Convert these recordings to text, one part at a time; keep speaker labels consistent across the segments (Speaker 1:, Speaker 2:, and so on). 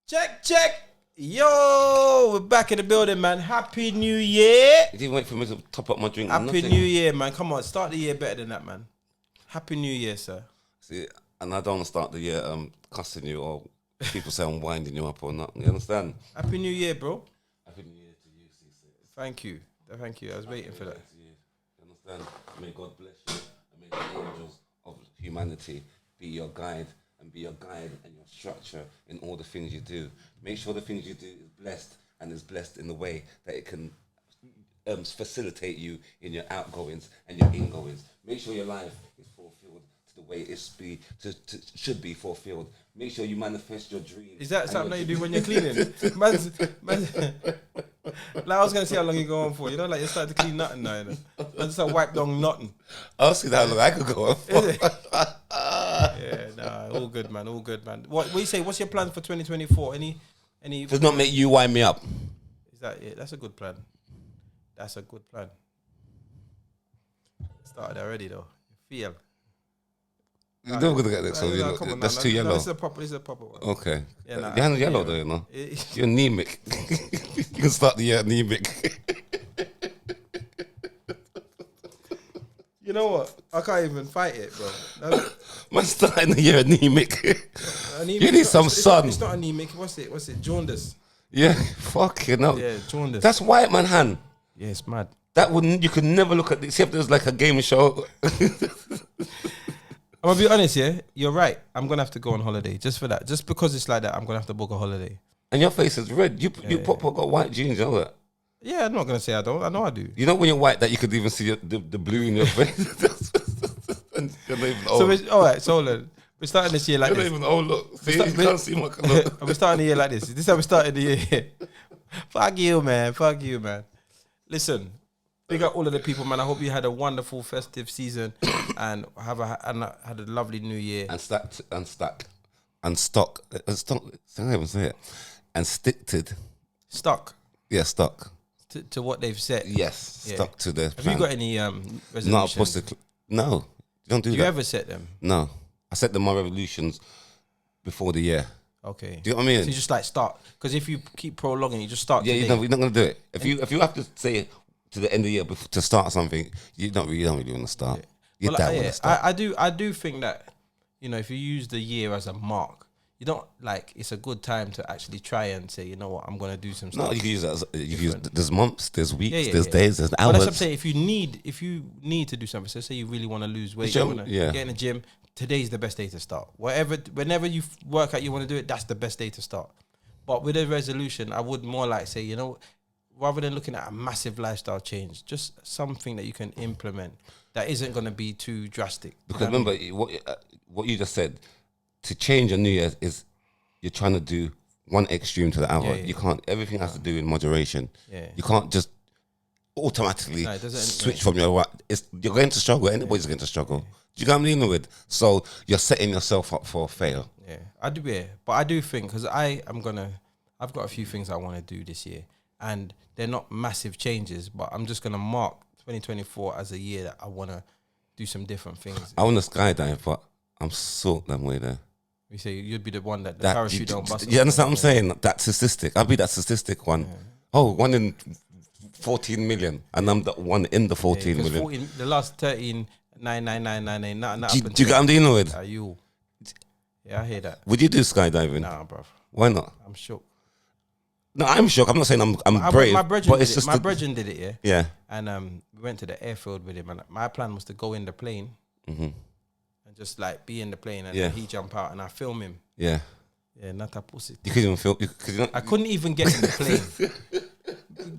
Speaker 1: Check. Yo, we're back in the building, man. Happy New Year.
Speaker 2: You didn't wait for me to top up my drink.
Speaker 1: Happy New Year, man. Come on, start the year better than that, man. Happy New Year, sir.
Speaker 2: See, and I don't start the year cussing you or people say I'm winding you up or not. You understand?
Speaker 1: Happy New Year, bro.
Speaker 2: Happy New Year to you, Ceesix.
Speaker 1: Thank you. I was waiting for that.
Speaker 2: You understand? May God bless you and may the angels of humanity be your guide and be your guide and your structure in all the things you do. Make sure the things you do is blessed and is blessed in the way that it can facilitate you in your outgoings and your ingoings. Make sure your life is fulfilled to the way it should be fulfilled. Make sure you manifest your dreams.
Speaker 1: Is that something that you do when you're cleaning? Like I was gonna see how long you go on for. You know, like you start to clean nothing now. You know? I just wipe down nothing.
Speaker 2: I'll see how long I could go on for.
Speaker 1: Yeah, nah, all good, man. What you say? What's your plan for 2024? Any?
Speaker 2: Does not make you wind me up.
Speaker 1: Is that it? That's a good plan. Started already though. Feel.
Speaker 2: You're never gonna get next one. That's too yellow.
Speaker 1: This is a proper one.
Speaker 2: Okay.
Speaker 1: Yeah, nah,
Speaker 2: your hand's yellow though, you know. You're anemic. You can start the year anemic.
Speaker 1: You know what? I can't even fight it, bro.
Speaker 2: Man, starting the year anemic. You need some sun.
Speaker 1: It's not anemic. What's it? Jaundice.
Speaker 2: Yeah, fuck you know.
Speaker 1: Yeah, jaundice.
Speaker 2: That's white man hand.
Speaker 1: Yeah, it's mad.
Speaker 2: That wouldn't. You could never look at. See if there's like a game show.
Speaker 1: I'm gonna be honest, yeah. You're right. I'm gonna have to go on holiday just for that. Just because it's like that, I'm gonna have to book a holiday.
Speaker 2: And your face is red. You proper got white jeans, you know that?
Speaker 1: Yeah, I'm not gonna say I don't. I know I do.
Speaker 2: You know when you're white that you could even see the blue in your face. You're not even old.
Speaker 1: So all right. So we're starting this year like
Speaker 2: you're
Speaker 1: this.
Speaker 2: not even old. Look, see, you can't see my look.
Speaker 1: We're starting the year like this. This is how we're starting the year. Fuck you, man. Listen. Big up all of the people, man. I hope you had a wonderful festive season and had a lovely new year.
Speaker 2: And stock. I can't even say it. And sticked.
Speaker 1: Stuck.
Speaker 2: Yeah, stuck.
Speaker 1: To what they've set.
Speaker 2: Yes,
Speaker 1: Yeah.
Speaker 2: stuck to the
Speaker 1: Have
Speaker 2: plan.
Speaker 1: you got any resolutions?
Speaker 2: Not supposed to. No, you don't do that.
Speaker 1: Do you ever set them?
Speaker 2: No, I set my revolutions before the year.
Speaker 1: Okay.
Speaker 2: Do you know what I mean?
Speaker 1: So you just like start, because if you keep prolonging, you just start.
Speaker 2: Yeah,
Speaker 1: today.
Speaker 2: you're not going to do it. If you have to say to the end of the year to start something, you don't really want to start. You
Speaker 1: Well,
Speaker 2: don't want to start.
Speaker 1: I do think that, you know, if you use the year as a mark, you don't like. It's a good time to actually try and say, you know what, I'm gonna do some stuff.
Speaker 2: No, you can use that. There's months, there's weeks,
Speaker 1: Yeah,
Speaker 2: there's days, there's hours.
Speaker 1: Well, that's what I'm saying. If you need to do something, so say you really want to lose weight, you want to get in the gym. Today's the best day to start. Whenever you work out, you want to do it. That's the best day to start. But with a resolution, I would more like say, you know, rather than looking at a massive lifestyle change, just something that you can implement that isn't going to be too drastic.
Speaker 2: Because remember, what you just said, to change a New Year's is you're trying to do one extreme to the other. You can't, everything has to do in moderation. Yeah. You can't just automatically switch from your right. You're going to struggle. Anybody's going to struggle. Do you know what I'm dealing with? So you're setting yourself up for a fail.
Speaker 1: Yeah, I do. Yeah, but I do think, because I've got a few things I want to do this year, and they're not massive changes, but I'm just gonna mark 2024 as a year that I want to do some different things.
Speaker 2: I want to skydive, but I'm so that way there.
Speaker 1: You say you'd be the one that the parachute don't bust.
Speaker 2: You understand what I'm saying? That statistic. I'll be that statistic one. Yeah. Oh, 1 in 14 million, and I'm the one in the 14 million.
Speaker 1: 14, the last 13. 99998. Not
Speaker 2: do you get what I'm dealing with?
Speaker 1: Yeah, I hear that.
Speaker 2: Would you do skydiving?
Speaker 1: Nah, bro.
Speaker 2: Why not?
Speaker 1: I'm shook.
Speaker 2: No, I'm shook. I'm not saying I'm brave.
Speaker 1: My brethren did it, yeah.
Speaker 2: Yeah.
Speaker 1: And we went to the airfield with him, and my plan was to go in the plane and just like be in the plane, and then he jump out, and I film him.
Speaker 2: Yeah.
Speaker 1: Yeah, not a pussy.
Speaker 2: You couldn't even film.
Speaker 1: I couldn't even get in the plane.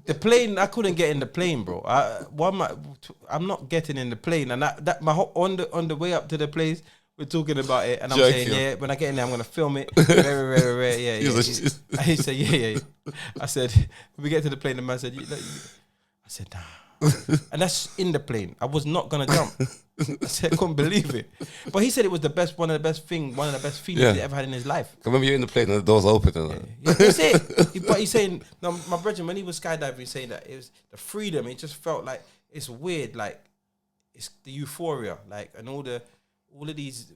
Speaker 1: The plane, I couldn't get in the plane, bro. I'm not getting in the plane, and on the way up to the place, we're talking about it, and I'm saying, yeah, when I get in there, I'm gonna film it. Very, rare, yeah. He said, yeah. I said, when we get to the plane, the man said, I said, nah. And that's in the plane. I was not gonna jump. I said, I couldn't believe it. But he said it was one of the best feelings he ever had in his life.
Speaker 2: I remember you're in the plane and the doors open.
Speaker 1: Yeah, that's it. But he's saying, no, my brother, when he was skydiving, he's saying that it was the freedom. It just felt like it's weird, like it's the euphoria, like, and all of these,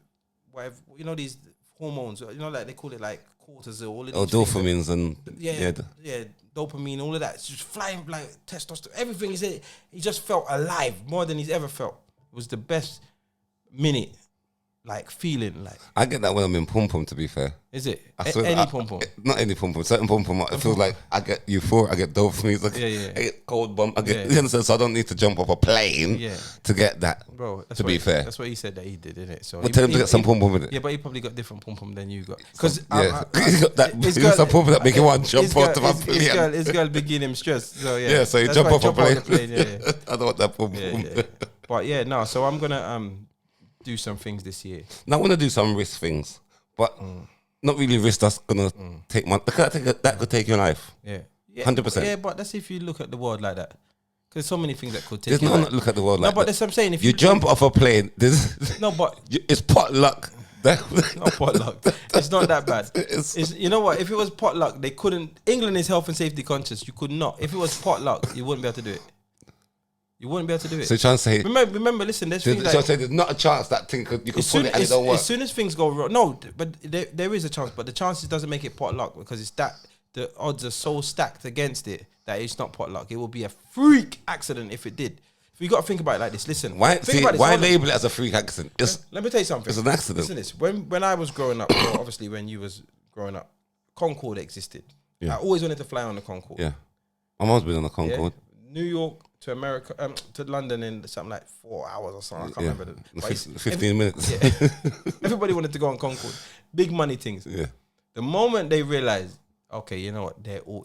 Speaker 1: whatever, you know, these hormones. You know, like they call it like cortisol. All of
Speaker 2: Or
Speaker 1: these things
Speaker 2: dopamines and
Speaker 1: yeah, dopamine, all of that. It's just flying like testosterone. Everything. He just felt alive more than he's ever felt. It was the best minute, like feeling like.
Speaker 2: I get that when I'm in pom pom. To be fair,
Speaker 1: Is it
Speaker 2: any
Speaker 1: pom pom?
Speaker 2: Not any pom pom. Certain pom pom. It feels like I get euphoric. I get dopamine. I get cold bump. I get. You understand? So I don't need to jump off a plane to get that.
Speaker 1: Bro,
Speaker 2: to be fair,
Speaker 1: that's what he said that he did, innit? So
Speaker 2: tell him to get some pom pom with it.
Speaker 1: Yeah, but he probably got different pom pom than you got. Because
Speaker 2: he got that. He's got some pom pom that make him want to jump off the plane.
Speaker 1: His girl begin him stressed. So
Speaker 2: yeah. So he jump off a plane.
Speaker 1: Yeah.
Speaker 2: I don't want that pom pom.
Speaker 1: But yeah, no. So I'm gonna do some things this year.
Speaker 2: Now I want to do some risk things, but not really risk that's gonna take money. That could take your life.
Speaker 1: Yeah,
Speaker 2: 100%.
Speaker 1: Yeah, but that's if you look at the world like that. Because so many things that could take.
Speaker 2: There's no look at the world like that.
Speaker 1: No, but that's what I'm saying. If
Speaker 2: you jump off a plane,
Speaker 1: no, but
Speaker 2: it's pot luck.
Speaker 1: Not pot luck. It's not that bad. It's, you know what? If it was pot luck, they couldn't. England is health and safety conscious. You could not. If it was pot luck, you wouldn't be able to do it. You wouldn't be able to do it.
Speaker 2: So you're trying to say...
Speaker 1: Remember, listen, there's things like...
Speaker 2: there's not a chance that thing you could pull it and it don't work.
Speaker 1: As soon as things go wrong... No, but there is a chance, but the chances doesn't make it pot luck because it's that... The odds are so stacked against it that it's not pot luck. It will be a freak accident if it did. You got to think about it like this. Listen.
Speaker 2: Why label it as a freak accident?
Speaker 1: Let me tell you something.
Speaker 2: It's an accident.
Speaker 1: Listen to this. When I was growing up, well, obviously when you was growing up, Concorde existed. Yeah. I always wanted to fly on the Concorde.
Speaker 2: Yeah. My mom's been on the Concorde.
Speaker 1: Yeah. New York to America, to London in something like 4 hours or something. I can't remember.
Speaker 2: 15 minutes.
Speaker 1: Yeah. Everybody wanted to go on Concorde. Big money things.
Speaker 2: Yeah.
Speaker 1: The moment they realized, okay, you know what,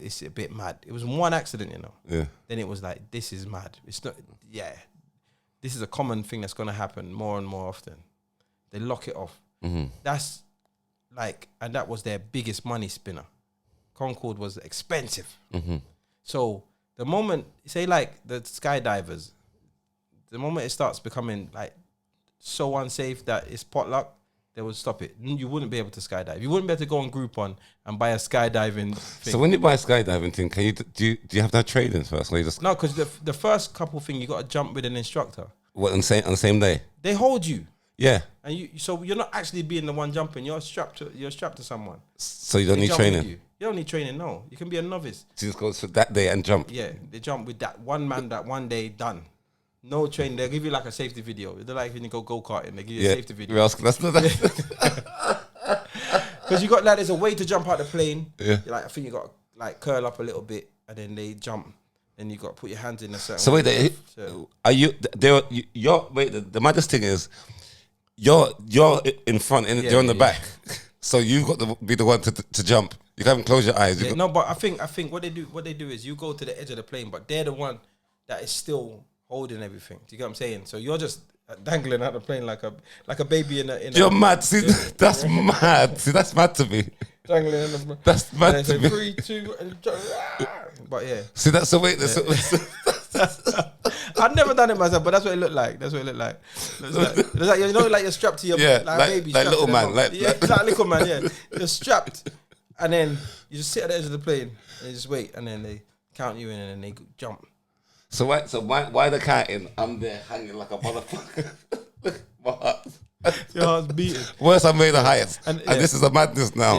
Speaker 1: it's a bit mad. It was one accident, you know.
Speaker 2: Yeah.
Speaker 1: Then it was like, this is mad. It's not, this is a common thing that's going to happen more and more often. They lock it off. Mm-hmm. That's like, and that was their biggest money spinner. Concorde was expensive. Mm-hmm. So the moment, say like the skydivers, the moment it starts becoming like so unsafe that it's potluck, they would stop it. You wouldn't be able to skydive. You wouldn't be able to go on Groupon and buy a skydiving thing.
Speaker 2: So when you buy a skydiving thing, can you do you have to have training first? Or you just...
Speaker 1: No, because the first couple thing you got to jump with an instructor.
Speaker 2: What, on the same day?
Speaker 1: They hold you.
Speaker 2: Yeah.
Speaker 1: And so you're not actually being the one jumping. You're strapped to someone.
Speaker 2: So you don't need training.
Speaker 1: You don't need training. No, you can be a novice.
Speaker 2: So you just go for that day and jump.
Speaker 1: Yeah, they jump with that one man that one day done. No training. They'll give you like a safety video. They're like when you go-karting, they give you a safety video.
Speaker 2: That's not that.
Speaker 1: Because you got like there's a way to jump out the plane.
Speaker 2: Yeah.
Speaker 1: Like I think you got to like curl up a little bit and then they jump. Then you got to put your hands in a certain way.
Speaker 2: Are you there? The maddest thing is you're in front and you're on the back. So you've got to be the one to jump. You can't even close your eyes.
Speaker 1: No, but I think what they do is you go to the edge of the plane, but they're the one that is still holding everything. Do you get what I'm saying? So you're just dangling out the plane like a baby in a.
Speaker 2: You're mad. See, that's mad. See, that's mad to me.
Speaker 1: Dangling in the.
Speaker 2: That's mad to me.
Speaker 1: 3, 2, and but yeah.
Speaker 2: See, that's the way.
Speaker 1: I've never done it myself, but that's what it looked like. It's like you know, like you're strapped to your like baby,
Speaker 2: like little man, like
Speaker 1: little man. Yeah, you're strapped, and then you just sit at the edge of the plane and you just wait, and then they count you in, and then they jump.
Speaker 2: So why the counting? I'm there hanging like a motherfucker. My heart.
Speaker 1: Your heart's beating.
Speaker 2: Worse, I made the highest, and this is a madness now.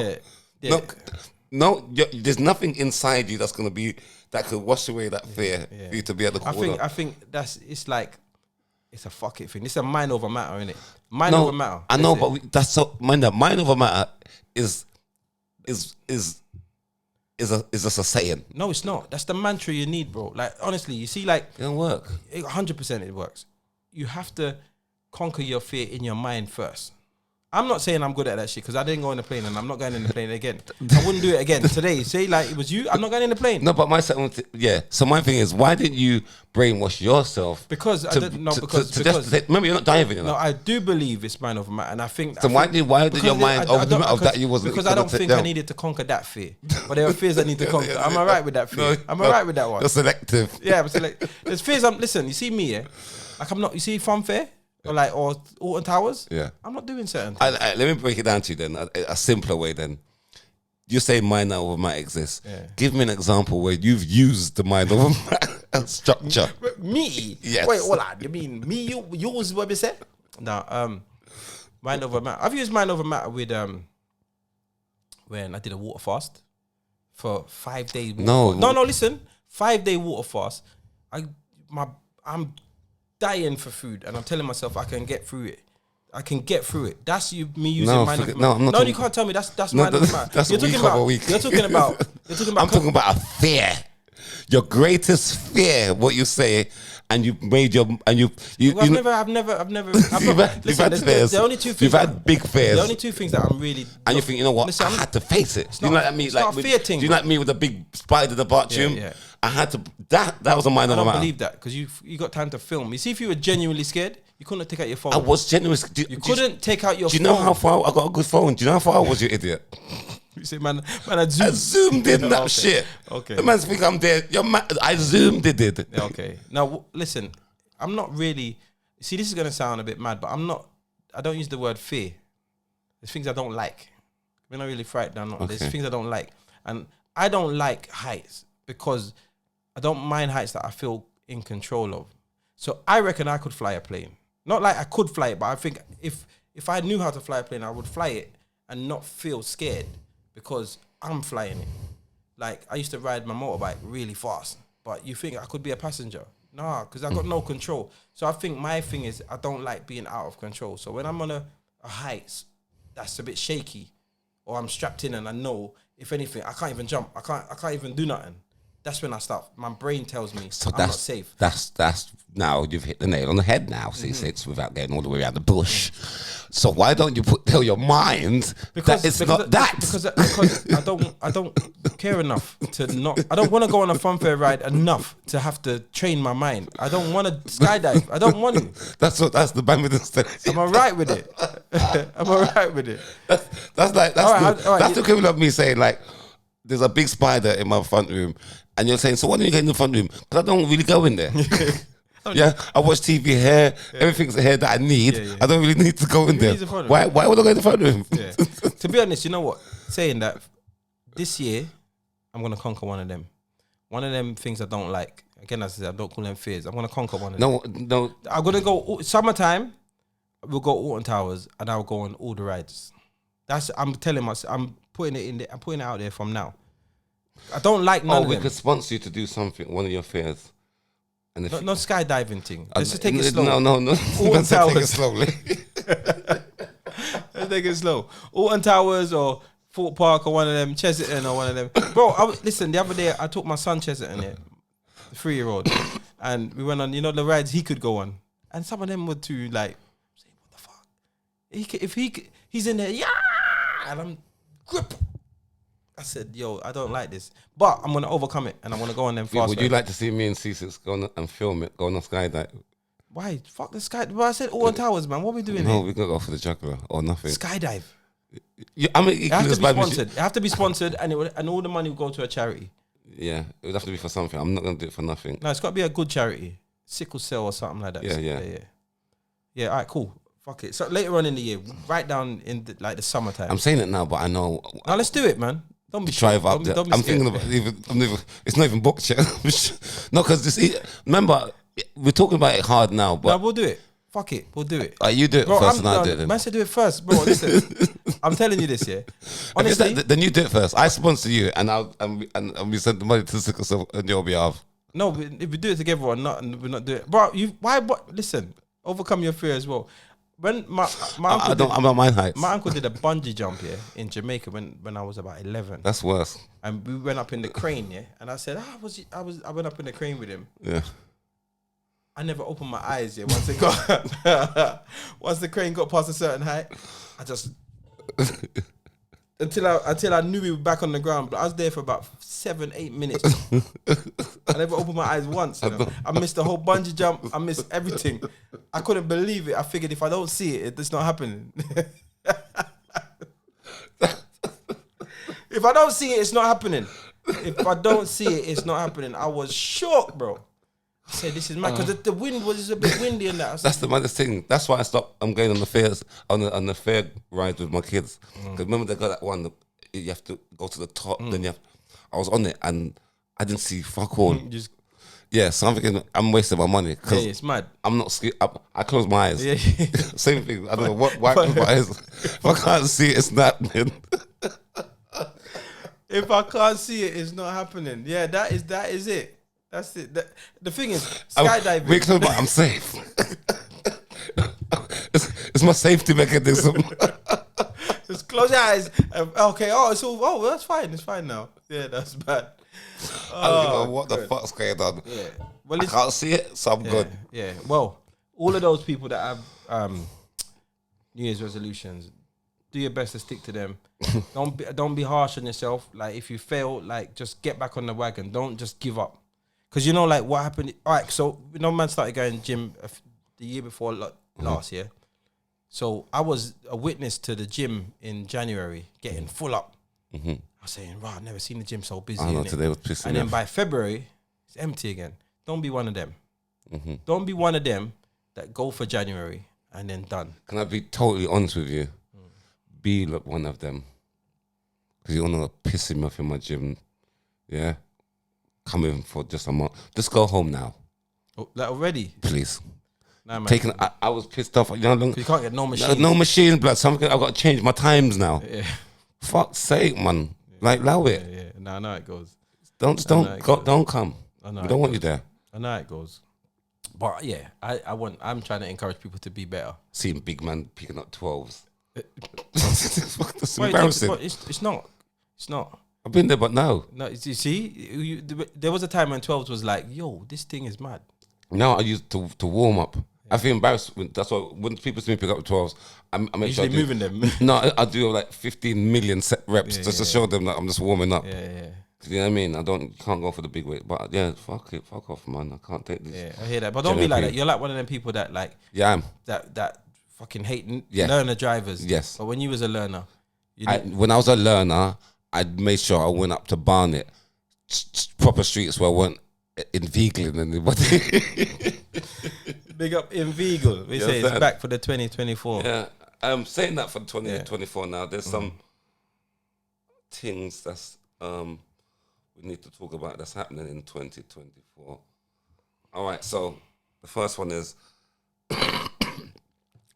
Speaker 2: Yeah. No, there's nothing inside you that's gonna be that could wash away that fear for you to be at the corner.
Speaker 1: I think it's a fuck it thing. It's a mind over matter, isn't it? Mind over matter.
Speaker 2: I know, but that's so mind over matter is just a saying.
Speaker 1: No, it's not. That's the mantra you need, bro. Like honestly, you see, like
Speaker 2: it don't work.
Speaker 1: 100% it works. You have to conquer your fear in your mind first. I'm not saying I'm good at that shit because I didn't go in the plane and I'm not going in the plane again. I wouldn't do it again today. Say like it was you, I'm not going in the plane.
Speaker 2: No, but so my thing is, why didn't you brainwash yourself?
Speaker 1: Because
Speaker 2: remember you're not diving.
Speaker 1: No, I do believe it's mind over matter, and I think.
Speaker 2: So why did your mind over the matter of that you wasn't?
Speaker 1: Because I don't think I needed to conquer that fear, but there are fears I need to conquer. I'm alright with that fear. I'm alright with that one.
Speaker 2: You're selective.
Speaker 1: Yeah, I'm selective. There's fears. Listen, you see me, yeah. Like I'm not. You see Funfair. Or Alton Towers?
Speaker 2: Yeah.
Speaker 1: I'm not doing certain things.
Speaker 2: Let me break it down to you then, a simpler way then. You say mind over matter exists. Yeah. Give me an example where you've used the mind over matter structure.
Speaker 1: Me?
Speaker 2: Yes.
Speaker 1: Wait, hold on. You mean me? You use what we said? No, mind over matter. I've used mind over matter with when I did a water fast for 5 days.
Speaker 2: No.
Speaker 1: Listen, 5-day water fast. I'm dying for food, and I'm telling myself I can get through it. I can get through it. That's me using mind of
Speaker 2: no, I'm not talking,
Speaker 1: you can't tell me that's
Speaker 2: no,
Speaker 1: mind of matter.
Speaker 2: That's
Speaker 1: You're talking about. You're talking about.
Speaker 2: I'm talking about a fear. Your greatest fear, what you say, and you made your and you.
Speaker 1: Well, I've never.
Speaker 2: You've had fears.
Speaker 1: The only two things.
Speaker 2: You've had big fears.
Speaker 1: The only two things that I'm really.
Speaker 2: And you think, you know what?
Speaker 1: Listen,
Speaker 2: I had to face it. Do you know what I mean?
Speaker 1: It's not a fear thing.
Speaker 2: Do you like me with a big spider in the bathroom?
Speaker 1: Yeah.
Speaker 2: I had to. That was a mind of
Speaker 1: I
Speaker 2: a
Speaker 1: don't
Speaker 2: matter.
Speaker 1: believe that because you got time to film. You see, if you were genuinely scared, you couldn't take out your phone.
Speaker 2: I was genuine.
Speaker 1: You couldn't take out your phone.
Speaker 2: Do you know how far I got a good phone? Do you know how far I was, you idiot?
Speaker 1: You say, man, I
Speaker 2: zoomed in that
Speaker 1: okay.
Speaker 2: shit.
Speaker 1: Okay.
Speaker 2: The man think I'm dead. I zoomed it.
Speaker 1: Okay. Now, listen, I'm not really... See, this is going to sound a bit mad, but I don't use the word fear. There's things I don't like. We're not really frightened. There's things I don't like. And I don't like heights because I don't mind heights that I feel in control of. So I reckon I could fly a plane. Not like I could fly it, but I think if I knew how to fly a plane, I would fly it and not feel scared because I'm flying it. Like, I used to ride my motorbike really fast, but you think I could be a passenger? Nah, because I got no control. So I think my thing is I don't like being out of control. So when I'm on a height that's a bit shaky, or I'm strapped in and I know, if anything, I can't even jump. I can't even do nothing. That's when I start. My brain tells me I'm not safe.
Speaker 2: That's now you've hit the nail on the head now, Ceesix, without getting all the way around the bush. So why don't you tell your mind that it's not that?
Speaker 1: Because I don't care enough to not. I don't want to go on a funfair ride enough to have to train my mind. I don't want to skydive. I don't want to.
Speaker 2: That's the badminton study.
Speaker 1: Am I right with it? Am I right with it?
Speaker 2: That's the equivalent of me saying like, there's a big spider in my front room, and you're saying, so why don't you get in the front room? Because I don't really go in there. Yeah, I watch TV here. Yeah. Everything's here that I need. Yeah. I don't really need to go in there. Why would I go in the front room?
Speaker 1: Yeah. To be honest, you know what? Saying that, this year, I'm going to conquer one of them. One of them things I don't like. Again, as I said, I don't call them fears. I'm going to conquer one of them.
Speaker 2: No.
Speaker 1: I'm going to go, summertime, we'll go Alton Towers, and I'll go on all the rides. I'm telling myself, I'm putting it out there from now. I don't like none of them.
Speaker 2: We could sponsor you to do something, one of your fears.
Speaker 1: No skydiving thing. Let's just take it slow.
Speaker 2: No.
Speaker 1: Alton Towers.
Speaker 2: Take it slowly.
Speaker 1: Let's take it slow. Alton Towers or Fort Park or one of them, Chesterton or one of them. Bro, listen, the other day I took my son Chesterton here, the 3-year-old, and we went on, the rides he could go on. And some of them were too like, say, what the fuck? He's in there, yeah! And I'm grip. I said, yo, I don't like this. But I'm going to overcome it, and I'm going to go on them fast.
Speaker 2: Would you like to see me and Ceesix go on and film it, go on a skydive?
Speaker 1: Why? Fuck the sky. Well, I said Alton Towers, man. What are we doing here?
Speaker 2: No, we're going to go for the juggler or nothing.
Speaker 1: Skydive.
Speaker 2: Yeah, I mean,
Speaker 1: it has to be sponsored. It have to be sponsored, and all the money will go to a charity.
Speaker 2: Yeah, it would have to be for something. I'm not going to do it for nothing.
Speaker 1: No, it's got to be a good charity. Sickle cell or something like that. Yeah, all right, cool. Fuck it. So later on in the year, right down in the summertime.
Speaker 2: I'm saying it now, but I know.
Speaker 1: Now let's do it, man. Don't be
Speaker 2: drive up there. I'm thinking about it's not even booked yet. No, because remember, we're talking about it hard now, but
Speaker 1: no, we'll do it. Fuck it, we'll do it.
Speaker 2: You do it first, and I'll do it. Then.
Speaker 1: Man said do it first, bro. Listen, I'm telling you this, yeah. Honestly,
Speaker 2: then you do it first. I sponsor you, and we send the money to Sickle Cell on your behalf.
Speaker 1: No, if we do it together or not, and we're not doing it, bro. Listen, overcome your fear as well. When my uncle
Speaker 2: I'm not mind heights.
Speaker 1: My uncle did a bungee jump here in Jamaica when I was about 11.
Speaker 2: That's worse.
Speaker 1: And we went up in the crane, yeah. And I said, I went up in the crane with him.
Speaker 2: Yeah.
Speaker 1: I never opened my eyes, yeah. Once the crane got past a certain height, I just until I knew we were back on the ground. But I was there for about 7-8 minutes. I never opened my eyes once. I missed the whole bungee jump. I missed everything. I couldn't believe it. I figured if I don't see it, it's not happening. If I don't see it, it's not happening. If I don't see it, it's not happening. I was shocked, bro. I said, this is mad, because the wind was a bit windy and that.
Speaker 2: That's the maddest thing. That's why I stopped. I'm going on the fairs, on the fair ride with my kids. Because remember they got that one, you have to go to the top, then I was on it and I didn't see fuck all. So I'm thinking I'm wasting my money. Cause
Speaker 1: it's mad.
Speaker 2: I'm not scared. I close my eyes.
Speaker 1: Yeah.
Speaker 2: Same thing. I don't know why I close my eyes. If I can't see it, it's not happening.
Speaker 1: If I can't see it, it's not happening. Yeah, that is it. That's it. The thing is, skydiving.
Speaker 2: I'm safe. It's my safety mechanism.
Speaker 1: Just close your eyes. Okay. Oh, it's all. Oh, that's fine. It's fine now. Yeah, that's bad.
Speaker 2: I don't know what the fuck's going on.
Speaker 1: Yeah. Well,
Speaker 2: I can't see it, so I'm good.
Speaker 1: Yeah. Well, all of those people that have New Year's resolutions, do your best to stick to them. Don't be harsh on yourself. Like if you fail, like just get back on the wagon. Don't just give up. Cause you know, like what happened. All right, so man started going gym the year before last year. So I was a witness to the gym in January getting full up. I was saying, wow, I've never seen the gym so busy.
Speaker 2: I know, today was pissing.
Speaker 1: And then by February, it's empty again. Don't be one of them. Don't be one of them that go for January and then done.
Speaker 2: Can I be totally honest with you? Be like one of them. Because you're not pissing me off in my gym. Yeah? Come in for just a month. Just go home now.
Speaker 1: Oh, like already?
Speaker 2: Please.
Speaker 1: Nah, man.
Speaker 2: I was pissed off. You know,
Speaker 1: you can't get no machine.
Speaker 2: No machine, blood. Something I've got to change my times now.
Speaker 1: Yeah.
Speaker 2: Fuck's sake, man. Yeah. Like, allow it.
Speaker 1: Yeah. Nah, I know it goes.
Speaker 2: Don't come. We don't want you there.
Speaker 1: I know it goes. But yeah, I'm trying to encourage people to be better.
Speaker 2: Seeing big man picking up 12s. That's embarrassing.
Speaker 1: But it's not. It's not.
Speaker 2: I've been there, but no.
Speaker 1: No, you see, there was a time when 12s was like, yo, this thing is mad.
Speaker 2: Now I used to warm up. I feel embarrassed. That's why when people see me pick up 12s, I make sure
Speaker 1: moving them.
Speaker 2: No, I do like 15 million set reps just to show them that I'm just warming up.
Speaker 1: Yeah.
Speaker 2: You know what I mean? Can't go for the big weight. But yeah, fuck off, man. I can't take this.
Speaker 1: Yeah, I hear that. But don't be like that. You're like one of them people that like.
Speaker 2: Yeah, I am.
Speaker 1: That fucking hate learner drivers.
Speaker 2: Yes.
Speaker 1: But when you was a learner,
Speaker 2: when I was a learner, I'd make sure I went up to Barnet, proper streets where I weren't inveigling anybody.
Speaker 1: Big up Inveigle. We say it's back for the 2024.
Speaker 2: Yeah, I'm saying that for 2024 now. There's some things that's we need to talk about that's happening in 2024. All right, so the first one is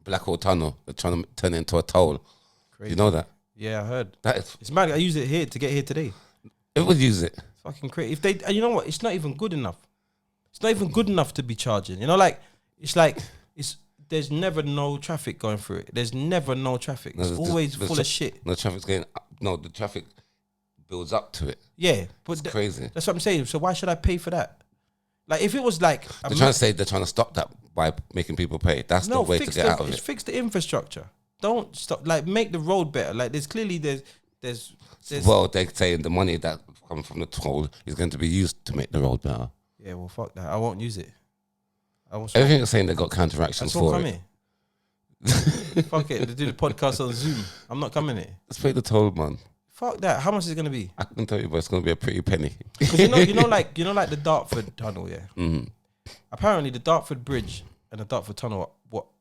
Speaker 2: Blackwall Tunnel. They're trying to turn it into a toll. Crazy. You know that?
Speaker 1: Yeah, I heard.
Speaker 2: It's
Speaker 1: mad. I use it here to get here today.
Speaker 2: It would use it.
Speaker 1: It's fucking crazy. And you know what? It's not even good enough. It's not even good enough to be charging. You know, there's never no traffic going through it. There's never no traffic. It's always full of shit.
Speaker 2: The traffic's going up. No, the traffic builds up to it.
Speaker 1: Yeah, but
Speaker 2: it's crazy.
Speaker 1: That's what I'm saying. So why should I pay for that? Like if it was like
Speaker 2: they're trying to stop that by making people pay. That's the way to get out of it.
Speaker 1: Fix the infrastructure. Don't stop. Like make the road better. Like there's.
Speaker 2: Well, they're saying the money that comes from the toll is going to be used to make the road better.
Speaker 1: Yeah, well, fuck that. I won't use it.
Speaker 2: Everything's saying they got counteractions for it.
Speaker 1: Fuck it. They do the podcast on Zoom. I'm not coming here.
Speaker 2: Let's pay the toll, man.
Speaker 1: Fuck that. How much is it gonna be?
Speaker 2: I can tell you, but it's gonna be a pretty penny.
Speaker 1: Because you know, like the Dartford Tunnel, yeah.
Speaker 2: Mm-hmm.
Speaker 1: Apparently, the Dartford Bridge and the Dartford Tunnel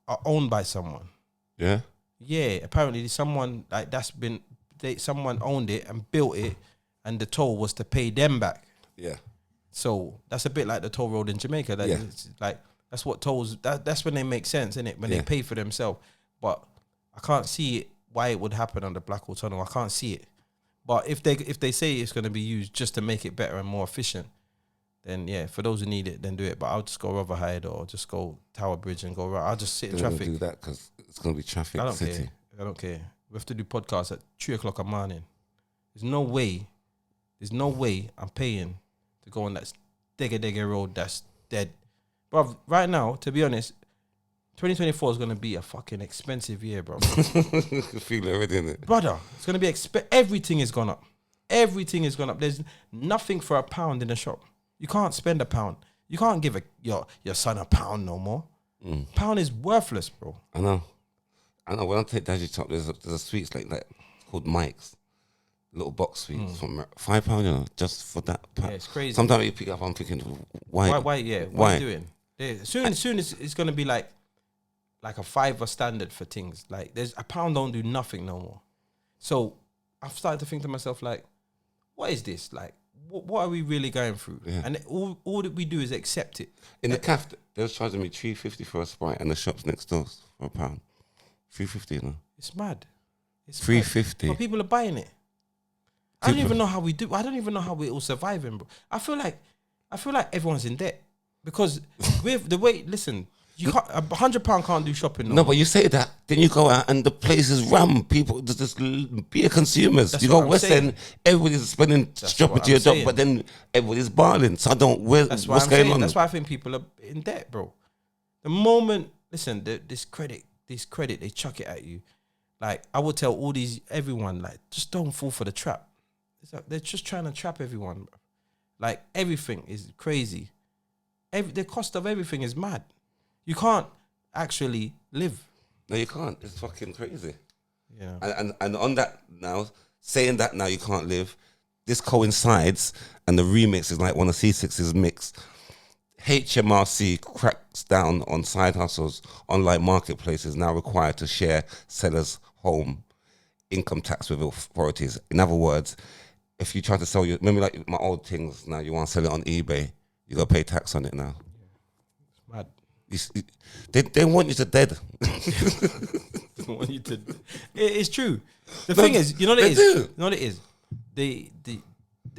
Speaker 1: are owned by someone.
Speaker 2: Yeah.
Speaker 1: Yeah. Apparently, someone someone owned it and built it, and the toll was to pay them back.
Speaker 2: Yeah.
Speaker 1: So that's a bit like the toll road in Jamaica. Like that's what tolls. That's when they make sense, innit? When they pay for themselves. But I can't see it. Why it would happen on the Blackwall Tunnel? I can't see it. But if they say it's going to be used just to make it better and more efficient, then yeah, for those who need it, then do it. But I'll just go Rotherhide or just go Tower Bridge and go right. I'll just sit in traffic.
Speaker 2: Do that because it's going to be traffic.
Speaker 1: I don't care. We have to do podcasts at 3:00 in the morning. There's no way I'm paying to go on that Dega road that's dead. Bro, right now, to be honest, 2024 is going to be a fucking expensive year, bro.
Speaker 2: Feel it already, innit?
Speaker 1: Brother, it's going to be everything is gone up. Everything is gone up. There's nothing for £1 in the shop. You can't spend £1. You can't give your son £1 no more. £1 is worthless, bro.
Speaker 2: I know. When I take Daddy Top, there's a sweets like that called Mike's. Little box sweets from £5, you know, just for that.
Speaker 1: Yeah, it's crazy.
Speaker 2: Sometimes you pick up, I'm thinking, why?
Speaker 1: Why? Yeah, what are you doing? Soon it's going to be like a $5 standard for things. Like there's £1 don't do nothing no more. So I've started to think to myself like, what is this? Like, what are we really going through? Yeah. And all that we do is accept it.
Speaker 2: In the cafe, they was charging me $3.50 for a Sprite, and the shops next door for £1. $3.50, you know.
Speaker 1: It's mad. It's
Speaker 2: $3.50.
Speaker 1: But people are buying it. I don't even know how we do. I don't even know how we're all surviving, bro. I feel like everyone's in debt because with the way. Listen, you can't £100 can't do shopping.
Speaker 2: No, but you say that, then you go out and the place is ram. People just beer consumers.
Speaker 1: That's
Speaker 2: you go
Speaker 1: what I'm
Speaker 2: West
Speaker 1: saying.
Speaker 2: End, everybody's spending shopping to your job, but then everybody's balling. So I don't. What's going on?
Speaker 1: That's why I think people are in debt, bro. The moment, listen, this credit, they chuck it at you. Like I would tell everyone, like, just don't fall for the trap. It's like they're just trying to trap everyone, bro. Like everything is crazy. The cost of everything is mad. You can't actually live.
Speaker 2: No, you can't. It's fucking crazy.
Speaker 1: Yeah.
Speaker 2: And on that now, saying that now you can't live, this coincides, and the remix is like one of Ceesix's mix. HMRC cracks down on side hustles. Online marketplaces now required to share sellers' home income tax with authorities. In other words, if you try to sell remember like my old things, now you want to sell it on eBay, you got to pay tax on it now.
Speaker 1: It's mad.
Speaker 2: They want you to dead.
Speaker 1: They want you to. It's true. The thing is, you know what it is. You know what it is. The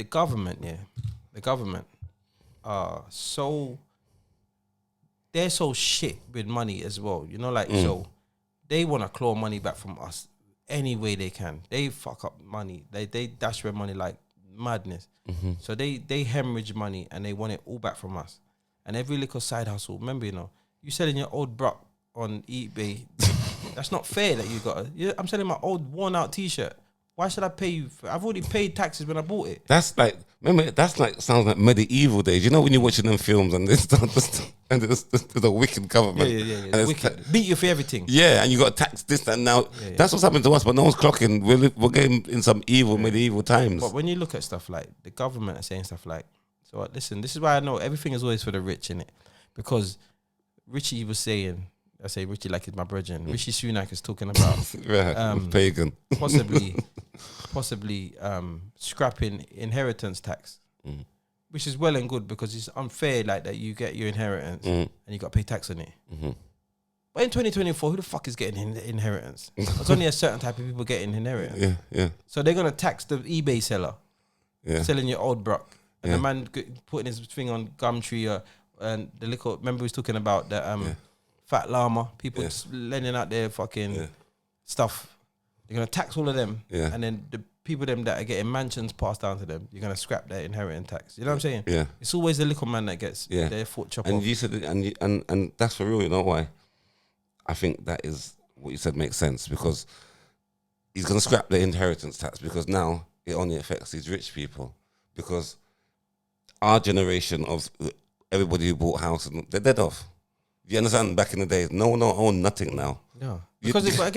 Speaker 1: government, yeah, the government are they're so shit with money as well. You know, like so they want to claw money back from us any way they can. They fuck up money. They dash red money like madness. So they hemorrhage money and they want it all back from us. And every little side hustle. Remember, you know, you selling your old bra on eBay. That's not fair that you got. I'm selling my old worn out T-shirt. Why should I pay you? I've already paid taxes when I bought it.
Speaker 2: That's like, remember, sounds like medieval days. You know when you're watching them films and there's a wicked government.
Speaker 1: Yeah. And wicked. Beat you for everything.
Speaker 2: Yeah, and you got to tax this and now. Yeah. That's what's happened to us, but no one's clocking. We're getting in some medieval times.
Speaker 1: But when you look at stuff like, the government are saying stuff like, so listen, this is why I know everything is always for the rich, innit? Because Richie was saying, I say Richie like it's my brethren. Richie Sunak is talking about
Speaker 2: pagan,
Speaker 1: possibly scrapping inheritance tax, which is well and good because it's unfair like that you get your inheritance and you got to pay tax on it. But in 2024, who the fuck is getting inheritance? There's only a certain type of people getting inheritance.
Speaker 2: Yeah.
Speaker 1: So they're gonna tax the eBay seller, selling your old brock, and the man putting his thing on Gumtree and the little. Remember we was talking about the fat llama people just lending out their fucking stuff. You're gonna tax all of them, and then the people them that are getting mansions passed down to them, you're gonna scrap their inheritance tax. You know what I'm saying?
Speaker 2: Yeah.
Speaker 1: It's always the little man that gets their foot chopped off.
Speaker 2: And you said, and that's for real. You know why? I think that is what you said makes sense because he's gonna scrap the inheritance tax because now it only affects these rich people because our generation of everybody who bought houses, they're dead off. You understand? Back in the days, no one don't own nothing now.
Speaker 1: No, because it's all,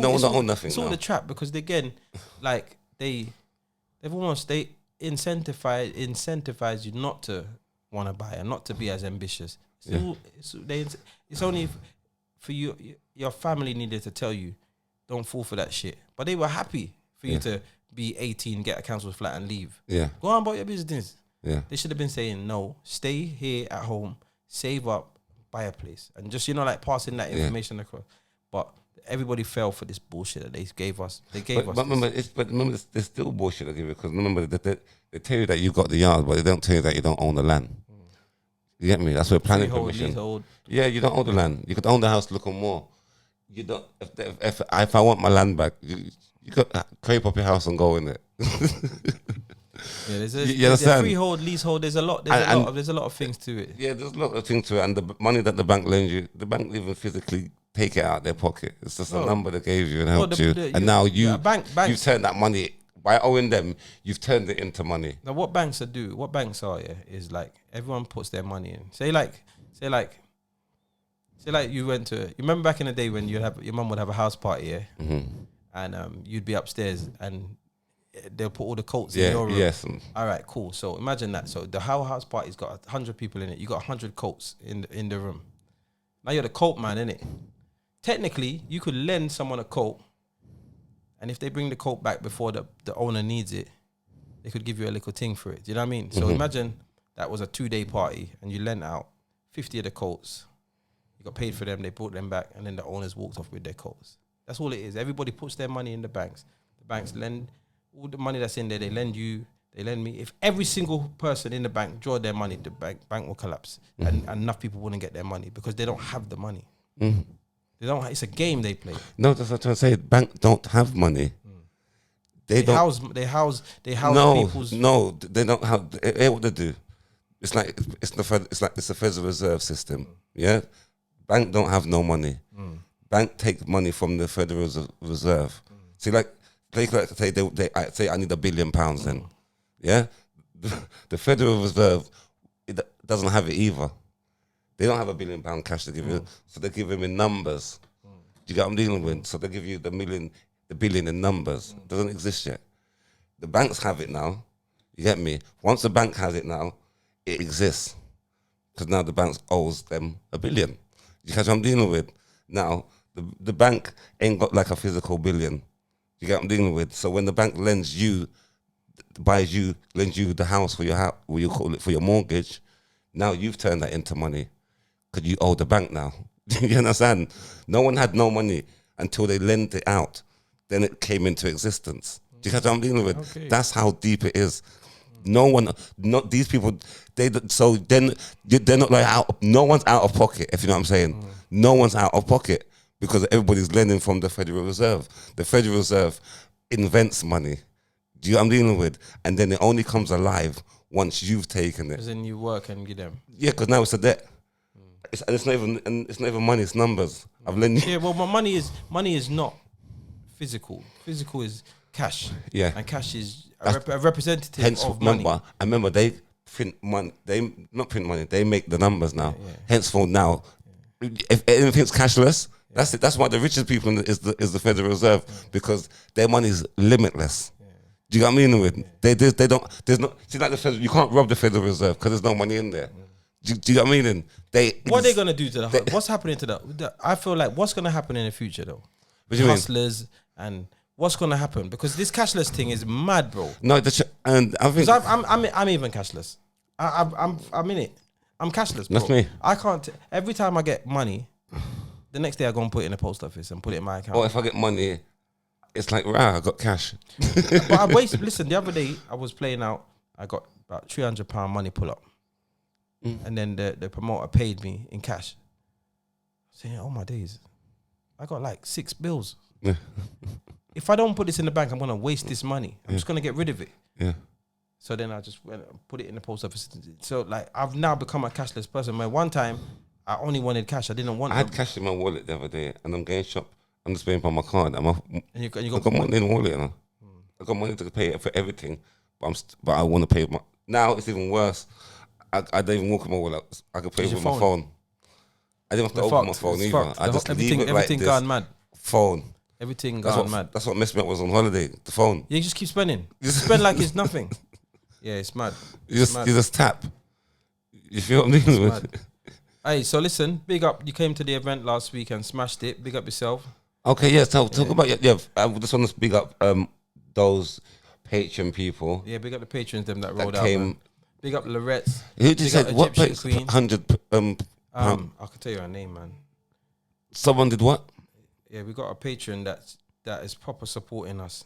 Speaker 2: no one don't own nothing.
Speaker 1: It's all the trap because again, like they incentivize you not to want to buy and not to be as ambitious. It's only for you. Your family needed to tell you, don't fall for that shit. But they were happy for you to be 18, get a council flat, and leave. Yeah, go on about your business. Yeah, they should have been saying no. Stay here at home, save up. Buy a place and just like passing that information across, but everybody fell for this bullshit that they gave us. But remember, there's still bullshit they give you because remember they tell you that you got the yard, but they don't tell you that you don't own the land. You get me? That's where planning permission. Leasehold. Yeah, you don't own the land. You could own the house, look on more. You don't. If I want my land back, you could creep up your house and go in it. Yeah, there's a freehold, leasehold. There's a lot. There's a lot of things to it. Yeah, there's a lot of things to it, and the money that the bank lends you, the bank even physically take it out of their pocket. It's just a number they gave you and helped you, and now you've turned that money by owing them. You've turned it into money. Now, what banks are is like everyone puts their money in. Say like you went to. You remember back in the day when your mum would have a house party, and you'd be upstairs and they'll put all the coats in your room. Yes. All right, cool. So imagine that. So the house party's got 100 people in it. You got 100 coats in the room. Now you're the coat man, innit? Technically, you could lend someone a coat, and if they bring the coat back before the owner needs it, they could give you a little thing for it. Do you know what I mean? So imagine that was a 2-day party, and you lent out 50 of the coats. You got paid for them. They brought them back, and then the owners walked off with their coats. That's all it is. Everybody puts their money in the banks. The banks lend all the money that's in there, they lend you, they lend me. If every single person in the bank draw their money, the bank will collapse, and enough people wouldn't get their money because they don't have the money. They don't. It's a game they play.
Speaker 2: No, that's what I'm trying to say. Bank don't have money. They don't.
Speaker 1: They house
Speaker 2: No,
Speaker 1: people's.
Speaker 2: no, they don't have. What they do? It's like it's the Federal Reserve System. Yeah, bank don't have no money. Bank take money from the Federal Reserve. See, like they say I need £1 billion then. Yeah, the Federal Reserve doesn't have it either. They don't have £1 billion cash to give you, so they give them in numbers. Do you get what I'm dealing with? So they give you the billion in numbers. Doesn't exist yet. The banks have it now. You get me? Once the bank has it now, it exists. Because now the bank owes them $1 billion. You catch what I'm dealing with? Now, the bank ain't got like a physical billion. You get what I'm dealing with? So when the bank lends you the house for your house, what you call it, for your mortgage, now you've turned that into money. Because you owe the bank now. You understand? No one had no money until they lent it out. Then it came into existence. Do you catch what I'm dealing with? Okay. That's how deep it is. No one, not these people. They're not like out. No one's out of pocket. If you know what I'm saying. No one's out of pocket because everybody's lending from the Federal Reserve. The Federal Reserve invents money. Do you know what I'm dealing with? And then it only comes alive once you've taken it.
Speaker 1: Because then you work and give them.
Speaker 2: Yeah, because now it's a debt. It's not even money. It's numbers. I've lent you.
Speaker 1: Yeah, well, my money is not physical. Physical is cash.
Speaker 2: Yeah,
Speaker 1: and cash is a representative of money.
Speaker 2: I remember they print money. They not print money. They make the numbers now. Yeah. Henceforth, now, if anything's cashless, that's it. That's why the richest people is the Federal Reserve because their money is limitless. Do you get what I mean? With they don't. There's no see like the Federal. You can't rob the Federal Reserve because there's no money in there. Do you get what I mean?
Speaker 1: What are they gonna do to the? What's happening to the? I feel like what's gonna happen in the future though?
Speaker 2: What do you
Speaker 1: Hustlers and what's gonna happen because this cashless thing is mad, bro.
Speaker 2: No, and I think
Speaker 1: I'm even cashless. I'm in it. I'm cashless, bro.
Speaker 2: That's me.
Speaker 1: I can't. Every time I get money, the next day I go and put it in the post office and put it in my account.
Speaker 2: Or if I get money, it's like I got cash.
Speaker 1: But I waste. Listen, the other day I was playing out. I got about £300 money pull up. And then the promoter paid me in cash. Saying, oh my days, I got like 6 bills. If I don't put this in the bank, I'm gonna waste this money. I'm just gonna get rid of it.
Speaker 2: Yeah.
Speaker 1: So then I just went and put it in the post office. So like I've now become a cashless person. Where one time I only wanted cash. I didn't want.
Speaker 2: I had cash in my wallet the other day, and I'm going shop. I'm just paying for my card. And
Speaker 1: you got
Speaker 2: money in the wallet. You know? I got money to pay for everything, but I want to pay. Now it's even worse. I don't even walk with my wallet. I can pay with my phone. I didn't have to open my phone either. I just leave it like this.
Speaker 1: Everything gone mad.
Speaker 2: Phone.
Speaker 1: Everything gone mad.
Speaker 2: That's what messed me up. Was on holiday. The phone.
Speaker 1: Yeah, you just keep spending. You spend like it's nothing. Yeah, it's mad.
Speaker 2: You just tap. You feel what I'm dealing with?
Speaker 1: Hey, so listen, big up. You came to the event last week and smashed it. Big up yourself.
Speaker 2: Okay, yeah. So talk about I just want to big up those Patreon people.
Speaker 1: Yeah, big up the patrons them that rolled out. Man. Big up Lorette's.
Speaker 2: Who did say what? Queen. 100.
Speaker 1: I can tell you her name, man.
Speaker 2: Someone did what?
Speaker 1: Yeah, we got a patron that is proper supporting us,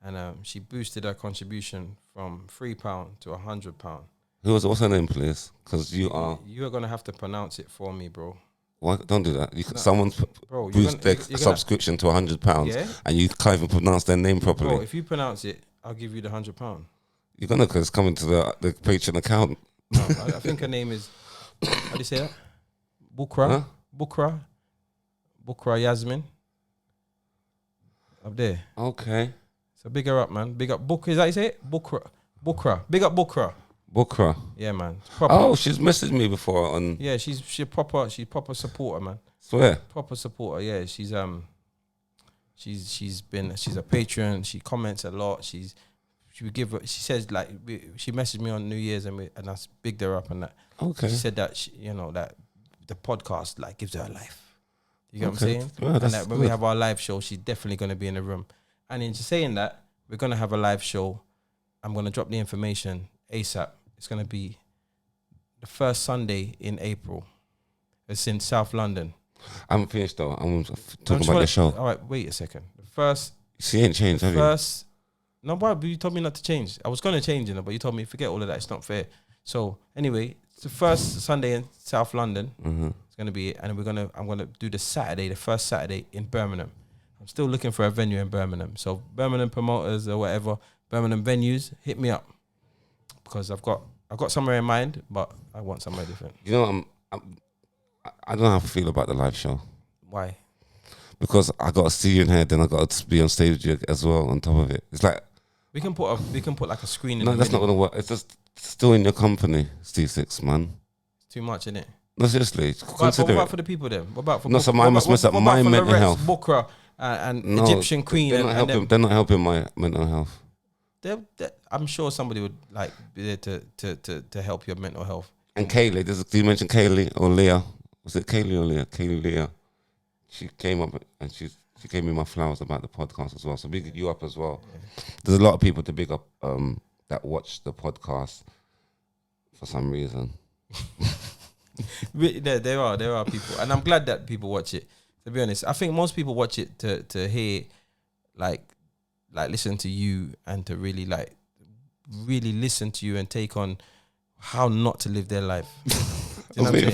Speaker 1: and she boosted her contribution from £3 to £100.
Speaker 2: What's her name, please? Because you are
Speaker 1: gonna have to pronounce it for me, bro.
Speaker 2: Why don't do that? Someone's boost their subscription to £100, and you can't even pronounce their name properly.
Speaker 1: Bro, if you pronounce it, I'll give you the £100.
Speaker 2: You're gonna, because it's coming to the Patreon account.
Speaker 1: No, I think her name is. How do you say that? Bukra. Huh? Bukra Yasmin. Up there.
Speaker 2: Okay.
Speaker 1: So big her up, man. Big up Bukra. Is that how you say it? Bukra. Big up Bukra.
Speaker 2: Bukra.
Speaker 1: Yeah, man.
Speaker 2: Oh, she's messaged me before on.
Speaker 1: Yeah, she's proper supporter, man.
Speaker 2: Swear.
Speaker 1: Proper supporter. Yeah, she's a patron. She comments a lot. She says like she messaged me on New Year's and I bigged her up and that. Okay. She said that that the podcast like gives her a life. You get what I'm saying? Well, and that when we have our live show, she's definitely going to be in the room. And in saying that, we're going to have a live show. I'm going to drop the information ASAP. It's going to be the first Sunday in April. It's in South London.
Speaker 2: I'm finished though. I'm talking about the show.
Speaker 1: All right, wait a second. The first.
Speaker 2: She ain't changed, have you?
Speaker 1: No, but you told me not to change. I was going to change, but you told me forget all of that. It's not fair. So anyway, it's the first Sunday in South London. It's going to be it. And I'm going to do the first Saturday in Birmingham. I'm still looking for a venue in Birmingham. So Birmingham promoters or whatever, Birmingham venues, hit me up. Because I've got somewhere in mind, but I want somewhere different.
Speaker 2: You know, I don't know how to feel about the live show.
Speaker 1: Why?
Speaker 2: Because I got to see you in here, then I got to be on stage as well on top of it. It's like
Speaker 1: we can put like a screen in
Speaker 2: no,
Speaker 1: the
Speaker 2: that's
Speaker 1: middle.
Speaker 2: not gonna work. It's just still in your company, Ceesix, man.
Speaker 1: It's too much, isn't it?
Speaker 2: No, seriously.
Speaker 1: What about for the people then? What about for
Speaker 2: no, so I must mess up my mental health.
Speaker 1: Bukra and Egyptian Queen.
Speaker 2: They're not helping my mental health.
Speaker 1: I'm sure somebody would like be there to help your mental health.
Speaker 2: And Kaylee, did you mention Kaylee or Leah? Was it Kaylee or Leah? Kaylee Leah. She came up and she gave me my flowers about the podcast as well. So big you up as well. Yeah. There's a lot of people to big up that watch the podcast for some reason.
Speaker 1: There are people, and I'm glad that people watch it. To be honest, I think most people watch it to hear, like listen to you and to really listen to you and take on how not to live their life.
Speaker 2: I was waiting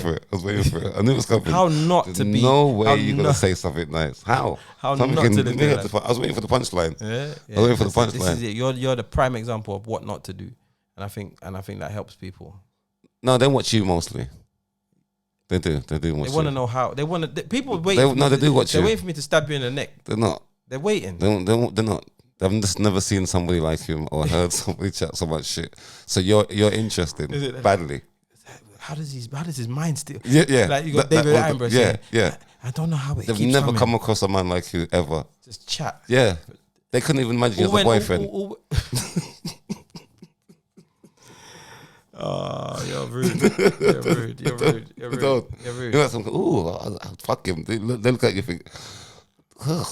Speaker 2: for it. I knew it was coming.
Speaker 1: How not
Speaker 2: There's
Speaker 1: to be.
Speaker 2: No way you're going to say something nice. How
Speaker 1: not to live their life.
Speaker 2: I was waiting for the punchline.
Speaker 1: Yeah.
Speaker 2: I was waiting for the punchline.
Speaker 1: This is it. You're the prime example of what not to do. And I think that helps people.
Speaker 2: No, they watch you mostly. They do watch you.
Speaker 1: They want to know how. People wait.
Speaker 2: They do watch you.
Speaker 1: They're waiting for me to stab you in the neck.
Speaker 2: They're not.
Speaker 1: They're waiting.
Speaker 2: They're not. They've just never seen somebody like you or heard somebody chat so much shit. So you're interested badly. How does his mind still? Yeah.
Speaker 1: Like you got David Attenborough saying,
Speaker 2: yeah.
Speaker 1: I don't know how it
Speaker 2: They've
Speaker 1: keeps
Speaker 2: never
Speaker 1: coming.
Speaker 2: come across a man like you ever.
Speaker 1: Just chat.
Speaker 2: Yeah. They couldn't even imagine you as a boyfriend.
Speaker 1: Oh, you're rude. You're rude.
Speaker 2: You know something, ooh, fuck him. They look at you and think, ugh.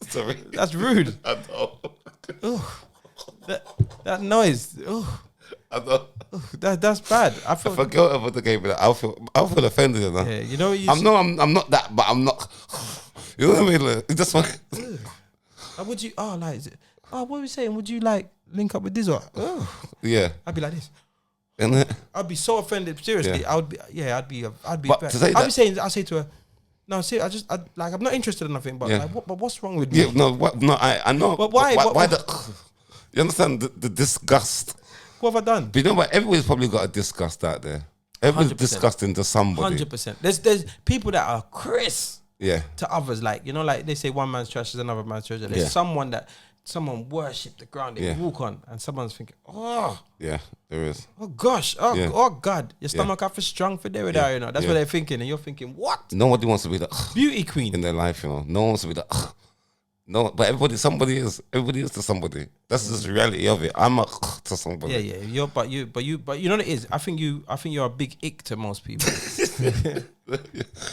Speaker 2: Sorry.
Speaker 1: That's rude.
Speaker 2: I know.
Speaker 1: That noise. Oh.
Speaker 2: I know.
Speaker 1: That's bad. I
Speaker 2: forgot about the game, but I'll feel offended. You know?
Speaker 1: Yeah, you know what
Speaker 2: I'm not that, but I'm not. You know what I mean? Like, it's just like.
Speaker 1: Would you? Oh, like, is it, what were we saying? Would you like link up with Dizzle? Oh.
Speaker 2: Yeah.
Speaker 1: I'd be like this.
Speaker 2: Isn't it?
Speaker 1: I'd be so offended. Seriously,
Speaker 2: Yeah.
Speaker 1: I'd be.
Speaker 2: But to say that,
Speaker 1: I'd say to her, no, see, I'm not interested in nothing. But
Speaker 2: Yeah.
Speaker 1: like, but what's wrong with me?
Speaker 2: yeah, I know.
Speaker 1: But why?
Speaker 2: Why the? You understand the disgust?
Speaker 1: What have I done?
Speaker 2: But you know what? Everybody's probably got a disgust out there. Everybody's
Speaker 1: 100%.
Speaker 2: disgusting to somebody.
Speaker 1: 100%. There's people that are Chris
Speaker 2: Yeah.
Speaker 1: to others. Like, you know, like they say one man's trash is another man's treasure. There's someone worship the ground they walk on, and someone's thinking, oh.
Speaker 2: Yeah, there is.
Speaker 1: Oh gosh, oh God, your stomach have strong for there, you know. That's what they're thinking, and you're thinking, what?
Speaker 2: Nobody wants to be the
Speaker 1: Beauty queen
Speaker 2: in their life, you know. No one wants to be the no, but everybody is to somebody. That's just the reality of it. I'm a to somebody.
Speaker 1: Yeah. But you know what it is. I think you're a big ick to most people.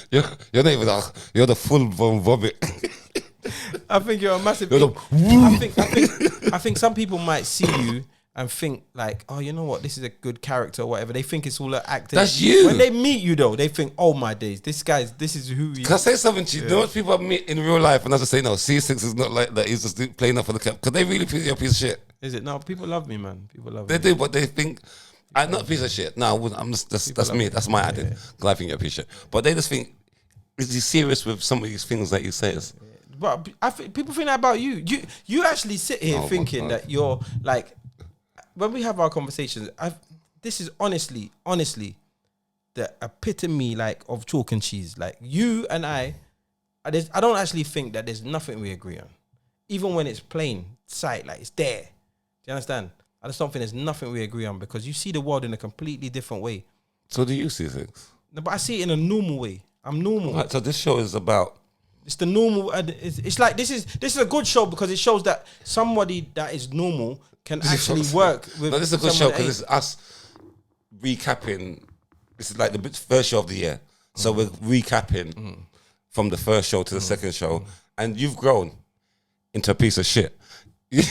Speaker 2: you're not even you're the full vomit.
Speaker 1: I think you're a massive. I think some people might see you and think like, oh, you know what, this is a good character or whatever. They think it's all acting.
Speaker 2: That's you.
Speaker 1: When they meet you though, they think, oh my days, this is who he is.
Speaker 2: Can I say something to you? You know what people I meet in real life and I just say, no, Ceesix is not like that. He's just playing up for the cap. Because they really think you're a piece of shit.
Speaker 1: Is it? No, people love me, man. People love
Speaker 2: me. They do, but they think I'm not a piece of shit. No, I'm just that's me. That's my adding. I think you're a piece of shit. But they just think, is he serious with some of these things that he says?
Speaker 1: But people think that about you. You actually sit here thinking that you're like, when we have our conversations, this is honestly the epitome like of chalk and cheese. Like you and I don't actually think that there's nothing we agree on, even when it's plain sight, like it's there. Do you understand? I just don't think there's nothing we agree on because you see the world in a completely different way.
Speaker 2: So do you see things?
Speaker 1: No, but I see it in a normal way. I'm normal.
Speaker 2: Right, so this show is about.
Speaker 1: It's the normal. It's like this is a good show because it shows that somebody that is normal can actually work with.
Speaker 2: No, this is a good show because it's us recapping. This is like the first show of the year, so we're recapping from the first show to the second show, and you've grown into a piece of shit. You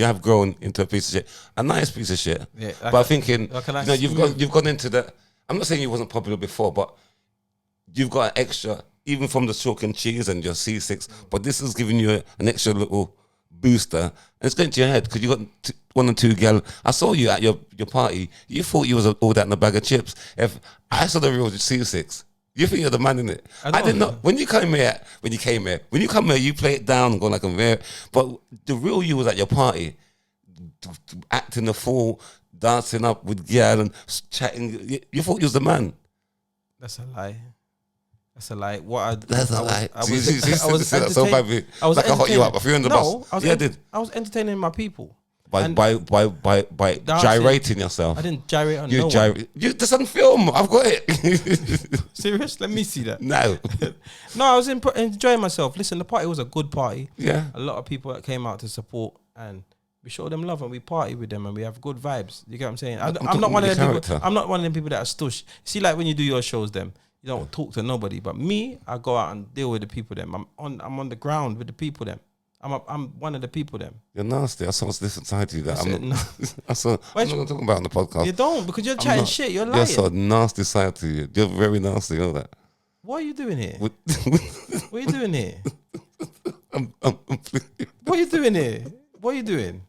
Speaker 2: have grown into a piece of shit, a nice piece of shit. Yeah, but I'm thinking, you've gone into the. I'm not saying you wasn't popular before, but you've got an extra even from the chalk and cheese and your C6, but this is giving you an extra little booster, and it's going to your head because you got one or two gal. I saw you at your party. You thought you was all that in a bag of chips. If I saw the real C6, you think you're the man in it. I did not. When you come here, you play it down and go like a very. But the real you was at your party, acting the fool, dancing up with gal and chatting. You thought you was the man.
Speaker 1: That's a lie. That's a lie. What?
Speaker 2: That's a lie.
Speaker 1: I was
Speaker 2: entertaining. Like I hot you up. I threw you on the bus.
Speaker 1: I did. I was entertaining my people.
Speaker 2: By gyrating yourself.
Speaker 1: I didn't gyrate on no one.
Speaker 2: This on film. I've got it.
Speaker 1: Serious? Let me see that.
Speaker 2: No.
Speaker 1: No, I was enjoying myself. Listen, the party was a good party.
Speaker 2: Yeah.
Speaker 1: A lot of people that came out to support, and we show them love and we party with them and we have good vibes. You get what I'm saying? I'm not one of them people. I'm not one of them people that are stush. See, like when you do your shows, them you don't talk to nobody. But me, I go out and deal with the people. Them I'm on the ground with the people. Them I'm one of the people. Them
Speaker 2: you're nasty. I saw this side to you that I'm not.
Speaker 1: I'm
Speaker 2: not talking about on the podcast.
Speaker 1: You don't because you're chatting shit. You're lying.
Speaker 2: There's a nasty side to you. You're very nasty. You know that.
Speaker 1: What are you doing here? What are you doing here? What are you doing here? What are you doing?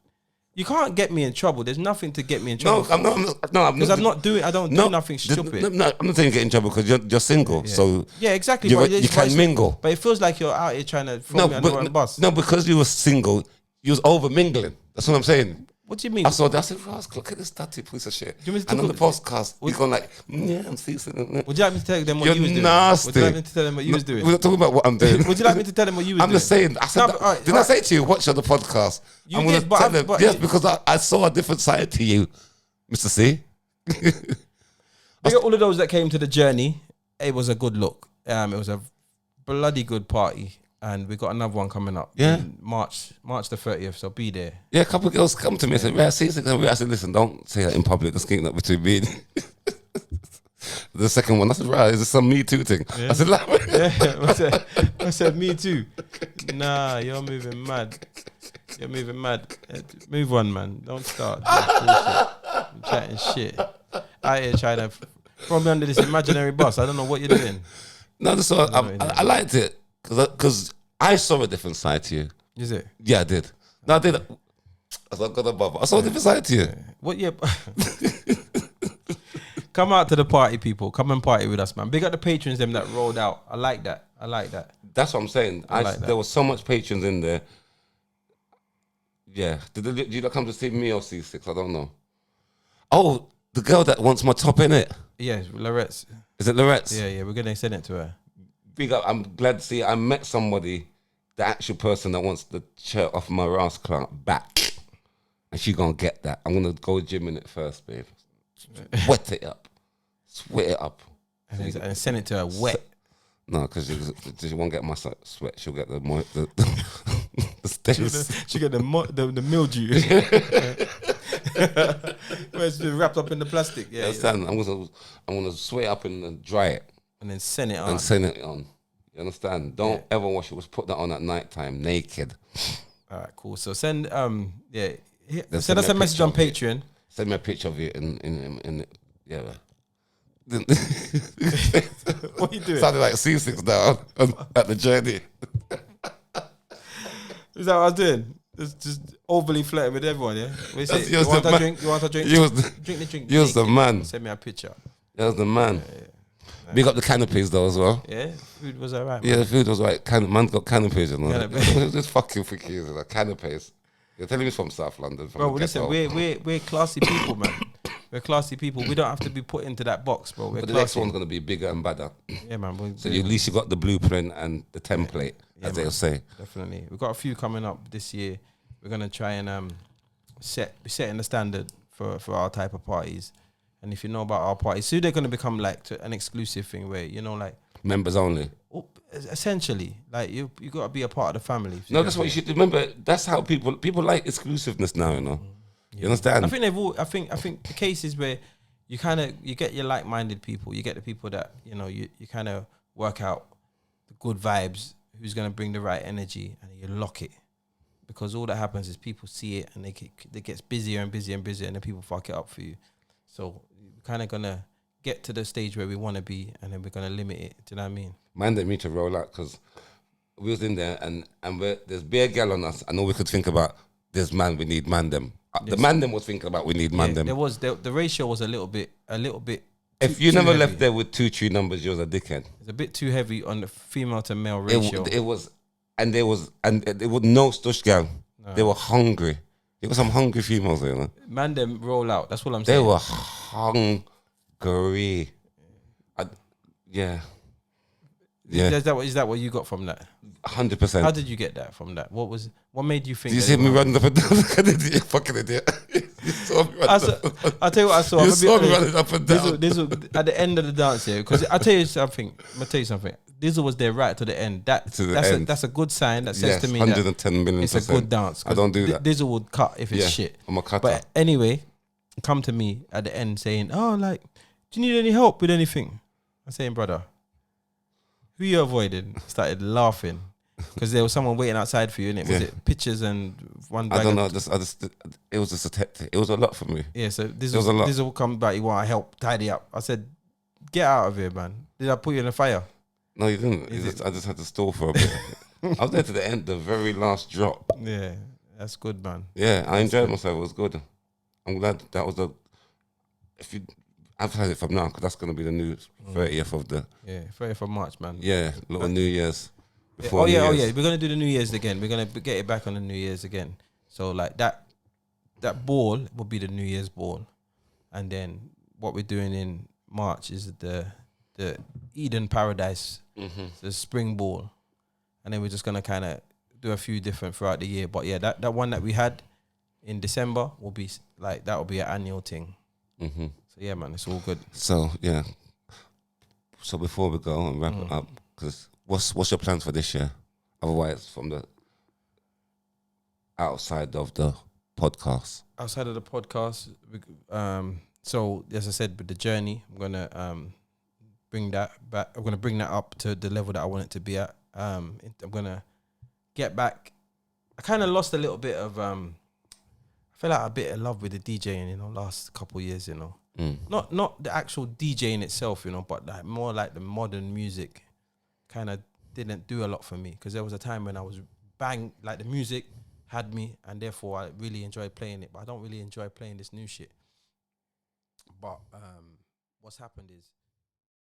Speaker 1: You can't get me in trouble. There's nothing to get me in trouble.
Speaker 2: No, I'm not.
Speaker 1: Because I don't do nothing stupid.
Speaker 2: No, I'm not saying you get in trouble because you're single.
Speaker 1: Yeah.
Speaker 2: So
Speaker 1: yeah, exactly.
Speaker 2: You can mingle.
Speaker 1: But it feels like you're out here trying to throw me under the bus.
Speaker 2: No, because you were single, you was over mingling. That's what I'm saying.
Speaker 1: What do you mean?
Speaker 2: I said, look at this dirty piece of shit. And on the podcast, he's going like, yeah, I'm Ceesix.
Speaker 1: Would you like me to tell them what you was doing?
Speaker 2: You're nasty.
Speaker 1: Would you like me to tell them what you was doing?
Speaker 2: We're not talking about what I'm doing.
Speaker 1: Would you like me to tell them what you was doing?
Speaker 2: I'm just saying. I said, didn't I say to you, watch on the podcast?
Speaker 1: You did, but
Speaker 2: yes, because I saw a different side to you, Mr. C.
Speaker 1: Big up all of those that came to the journey. It was a good look. It was a bloody good party. And we got another one coming up.
Speaker 2: Yeah.
Speaker 1: March the 30th, so be there.
Speaker 2: Yeah, a couple of girls come to me and said, I said, listen, don't say that in public. Let's keep that between me and the second one. I said, right, is this some Me Too thing? Yeah. I said,
Speaker 1: yeah. I said, me too. Nah, you're moving mad. You're moving mad. Move on, man. Don't start. I'm chatting shit. Out here trying to throw me under this imaginary bus. I don't know what you're doing.
Speaker 2: No, that's what I liked it. Because I saw a different side to you.
Speaker 1: Is it?
Speaker 2: Yeah, I did. No, I did. I saw a different side to you.
Speaker 1: What? Yeah. Come out to the party, people. Come and party with us, man. Big up the patrons, them that rolled out. I like that.
Speaker 2: That's what I'm saying. There was so much patrons in there. Yeah. Did you not come to see me or C6? I don't know. Oh, the girl that wants my top in it.
Speaker 1: Yeah, Lorette's.
Speaker 2: Is it Lorette's?
Speaker 1: Yeah. We're gonna send it to her.
Speaker 2: Big up. I'm glad to see I met somebody, the actual person that wants the shirt off my ass clout back. And she gonna get that. I'm gonna go gym in it first, babe. Wet it up. Sweat it up.
Speaker 1: And send it to her wet.
Speaker 2: No, because she won't get my sweat. She'll get the stains.
Speaker 1: She'll get the mildew. Where it's been wrapped up in the plastic. Yeah.
Speaker 2: Understand? I'm gonna sweat it up and dry it.
Speaker 1: And then send it on.
Speaker 2: You understand? Don't ever wash it. Just put that on at night time, naked.
Speaker 1: All right, cool. So send send us a message on Patreon.
Speaker 2: Send me a picture of you in yeah.
Speaker 1: What are you doing?
Speaker 2: Sounded like Ceesix now at the journey.
Speaker 1: Is that what I was doing? Just overly flirting with everyone, yeah? You want a drink? You want a drink? Drink the drink.
Speaker 2: You was the man.
Speaker 1: Send me a picture.
Speaker 2: You was the man. Yeah. Big up the canopies though as well.
Speaker 1: Yeah, food was alright.
Speaker 2: Yeah, the food was right. Man's got canopies and all. Just fucking freaky, like canopies. You're telling me it's from South London.
Speaker 1: Bro, listen, we're classy people, man. We're classy people. We don't have to be put into that box, bro.
Speaker 2: But the next one's gonna be bigger and better.
Speaker 1: Yeah, man.
Speaker 2: So at least you got the blueprint and the template, as they'll say.
Speaker 1: Definitely, we've got a few coming up this year. We're gonna try and setting the standard for our type of parties. And if you know about our parties, soon they're going to become like an exclusive thing where, like...
Speaker 2: Members only.
Speaker 1: Essentially. Like, you got to be a part of the family.
Speaker 2: No, that's what you should remember. That's how people like exclusiveness now, you know. Yeah. You understand?
Speaker 1: I think I think the cases where you get your like-minded people. You get the people that, you kind of work out the good vibes, who's going to bring the right energy, and you lock it. Because all that happens is people see it and it gets busier and busier and busier, and then people fuck it up for you. So we're kind of going to get to the stage where we want to be, and then we're gonna limit it. Do you know what I mean?
Speaker 2: Man didn't mean to roll out because we was in there and there's bare gal on us, and all we could think about, there's man, we need man them. The man them was thinking about we need man them.
Speaker 1: There was the ratio was a little bit.
Speaker 2: If you never left there with 2 true numbers, you're a dickhead.
Speaker 1: It's a bit too heavy on the female to male ratio.
Speaker 2: It was there was no stush gal. No. They were hungry. There were some hungry females there. Man,
Speaker 1: man them roll out. That's what I'm saying.
Speaker 2: They were hungry. Yeah.
Speaker 1: Is that what you got from that?
Speaker 2: 100%.
Speaker 1: How did you get that from that? What made you think?
Speaker 2: Did you see me running up and down? Look at it, you fucking idiot. You saw me running up.
Speaker 1: I'll tell you what I saw.
Speaker 2: You saw me running up and down.
Speaker 1: This was at the end of the dance here. Because I'll tell you something. Dizzle was there right to the end. That's a good sign. That says to me
Speaker 2: 110 million
Speaker 1: it's a good dance.
Speaker 2: I don't do that.
Speaker 1: Dizzle would cut if it's shit.
Speaker 2: I'm a cutter.
Speaker 1: But anyway, come to me at the end saying, "Oh, like, do you need any help with anything?" I'm saying, "Brother, who you avoiding?" Started laughing because there was someone waiting outside for you, and was it pictures and one bag?
Speaker 2: I don't know. It was just it was a lot for me.
Speaker 1: Yeah, so this will come back. You want help? Tidy up. I said, "Get out of here, man." Did I put you in a fire?
Speaker 2: No, you didn't. I just had to stall for a bit. I was there to the end, the very last drop.
Speaker 1: Yeah, that's good, man.
Speaker 2: Yeah, I enjoyed myself. It was good. I'm glad that was if you advertise it from now, because that's going to be the new 30th of the...
Speaker 1: Yeah, 30th of March, man.
Speaker 2: Yeah, little New Year's.
Speaker 1: Oh yeah. We're going to do the New Year's again. We're going to get it back on the New Year's again. So like that ball will be the New Year's ball. And then what we're doing in March is the Eden Paradise, the spring ball. And then we're just going to kind of do a few different throughout the year. But yeah, that one that we had in December will be like, that will be an annual thing. So yeah, man, it's all good.
Speaker 2: So yeah. So before we go and wrap it up, because what's your plans for this year? Otherwise, from the outside of the podcast.
Speaker 1: Outside of the podcast, so as I said, with the journey, I'm gonna bring that back. I'm gonna bring that up to the level that I want it to be at. I'm gonna get back. I kind of lost a little bit of. I feel like a bit in love with the DJing, last couple of years, Not the actual DJing itself, but like more like the modern music kind of didn't do a lot for me, because there was a time when I was like the music had me, and therefore I really enjoyed playing it, but I don't really enjoy playing this new shit. But what's happened is